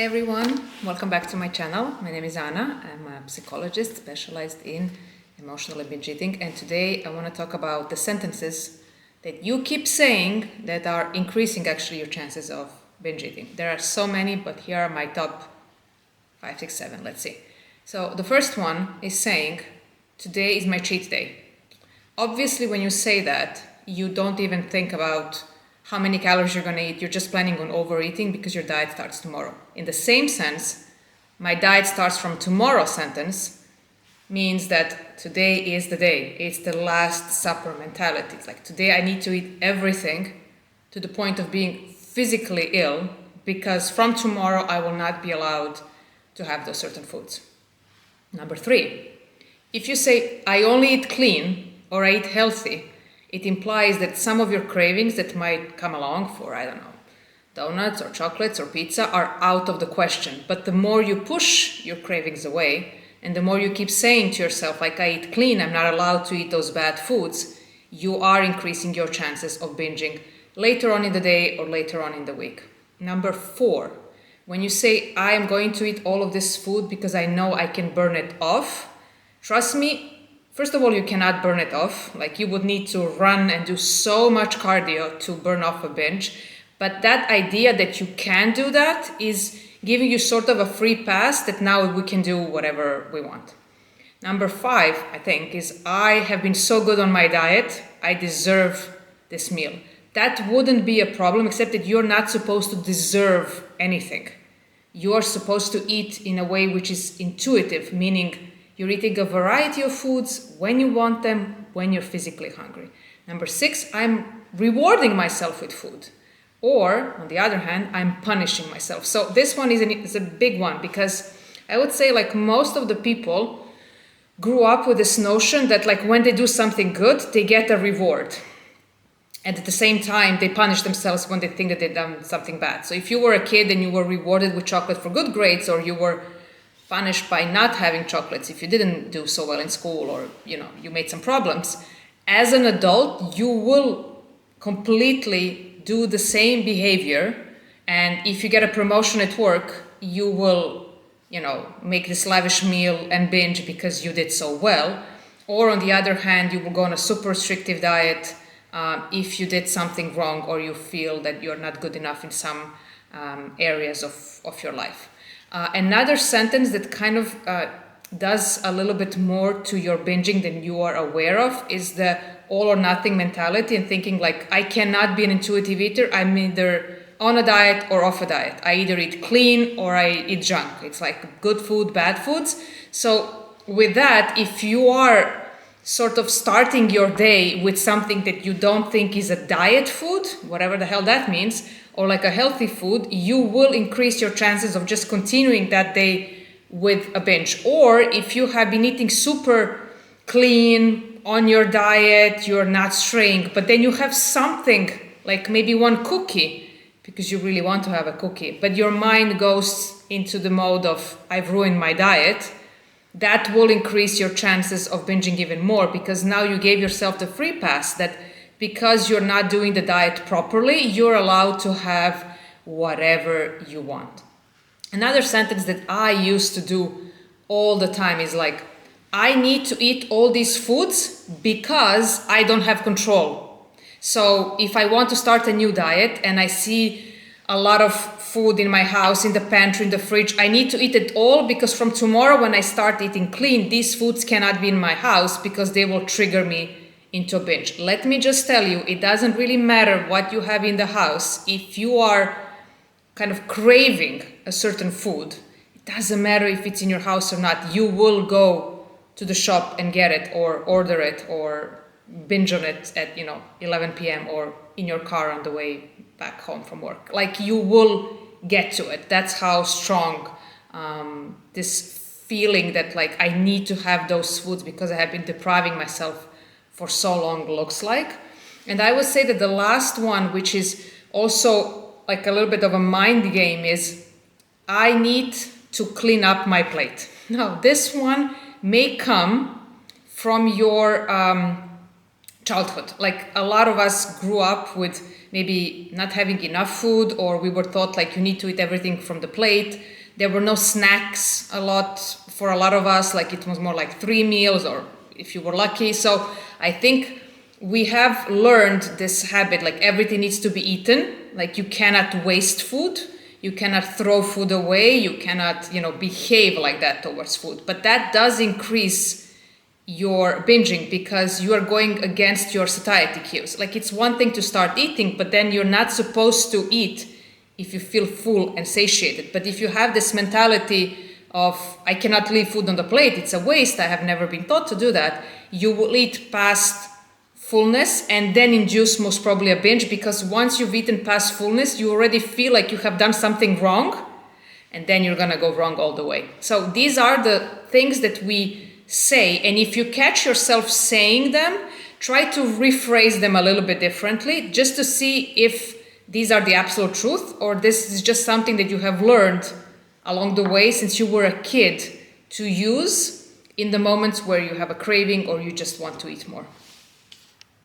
Hey everyone, welcome back to my channel. My name is Anna. I'm a psychologist specialized in emotional and binge eating, and today I want to talk about the sentences that you keep saying that are increasing actually your chances of binge eating. There are so many, but here are my top 5, 6, 7, let's see. So the first one is saying, today is my cheat day. Obviously, when you say that, you don't even think about how many calories you're going to eat. You're just planning on overeating because your diet starts tomorrow. In the same sense, my diet starts from tomorrow sentence means that today is the day. It's the last supper mentality. It's like today I need to eat everything to the point of being physically ill because from tomorrow I will not be allowed to have those certain foods. Number 3, if you say I only eat clean or I eat healthy, it implies that some of your cravings that might come along for, I don't know, donuts or chocolates or pizza are out of the question. But the more you push your cravings away and the more you keep saying to yourself, like I eat clean, I'm not allowed to eat those bad foods, you are increasing your chances of binging later on in the day or later on in the week. Number 4, when you say I am going to eat all of this food because I know I can burn it off, trust me, first of all, you cannot burn it off. Like you would need to run and do so much cardio to burn off a binge. But that idea that you can do that is giving you sort of a free pass that now we can do whatever we want. Number 5, I think, is I have been so good on my diet, I deserve this meal. That wouldn't be a problem, except that you're not supposed to deserve anything. You are supposed to eat in a way which is intuitive, meaning you're eating a variety of foods when you want them, when you're physically hungry. Number 6, I'm rewarding myself with food. Or, on the other hand, I'm punishing myself. So this one is a big one because I would say like most of the people grew up with this notion that like when they do something good, they get a reward. And at the same time, they punish themselves when they think that they've done something bad. So if you were a kid and you were rewarded with chocolate for good grades, or you were punished by not having chocolates if you didn't do so well in school, or you made some problems, as an adult you will completely do the same behavior, and if you get a promotion at work you will make this lavish meal and binge because you did so well. Or on the other hand, you will go on a super restrictive diet if you did something wrong or you feel that you're not good enough in some areas of your life. Another sentence that kind of does a little bit more to your binging than you are aware of is the all or nothing mentality, and thinking like I cannot be an intuitive eater. I'm either on a diet or off a diet. I either eat clean or I eat junk. It's like good food, bad foods. So with that, if you are sort of starting your day with something that you don't think is a diet food, whatever the hell that means, or like a healthy food, you will increase your chances of just continuing that day with a binge. Or if you have been eating super clean on your diet, you're not straying, but then you have something like maybe one cookie because you really want to have a cookie, but your mind goes into the mode of I've ruined my diet, that will increase your chances of binging even more, because now you gave yourself the free pass that because you're not doing the diet properly, you're allowed to have whatever you want. Another sentence that I used to do all the time is like, I need to eat all these foods because I don't have control. So if I want to start a new diet and I see a lot of food in my house, in the pantry, in the fridge, I need to eat it all because from tomorrow when I start eating clean, these foods cannot be in my house because they will trigger me into a binge. Let me just tell you, it doesn't really matter what you have in the house. If you are kind of craving a certain food, it doesn't matter if it's in your house or not. You will go to the shop and get it, or order it, or binge on it at 11 p.m. or in your car on the way back home from work. Like you will get to it. That's how strong this feeling that like I need to have those foods because I have been depriving myself for so long looks like. And I would say that the last one, which is also like a little bit of a mind game, is I need to clean up my plate. Now, this one may come from your childhood. Like a lot of us grew up with maybe not having enough food, or we were taught like you need to eat everything from the plate. There were no snacks for a lot of us, like it was more like 3 meals, or if you were lucky. So I think we have learned this habit, like everything needs to be eaten, like you cannot waste food, you cannot throw food away, you cannot, behave like that towards food. But that does increase your binging because you are going against your satiety cues. Like it's one thing to start eating, but then you're not supposed to eat if you feel full and satiated. But if you have this mentality of I cannot leave food on the plate, it's a waste, I have never been taught to do that, you will eat past fullness and then induce most probably a binge, because once you've eaten past fullness, you already feel like you have done something wrong, and then you're gonna go wrong all the way. So these are the things that we say, and if you catch yourself saying them, try to rephrase them a little bit differently, just to see if these are the absolute truth, or this is just something that you have learned along the way since you were a kid to use in the moments where you have a craving or you just want to eat more.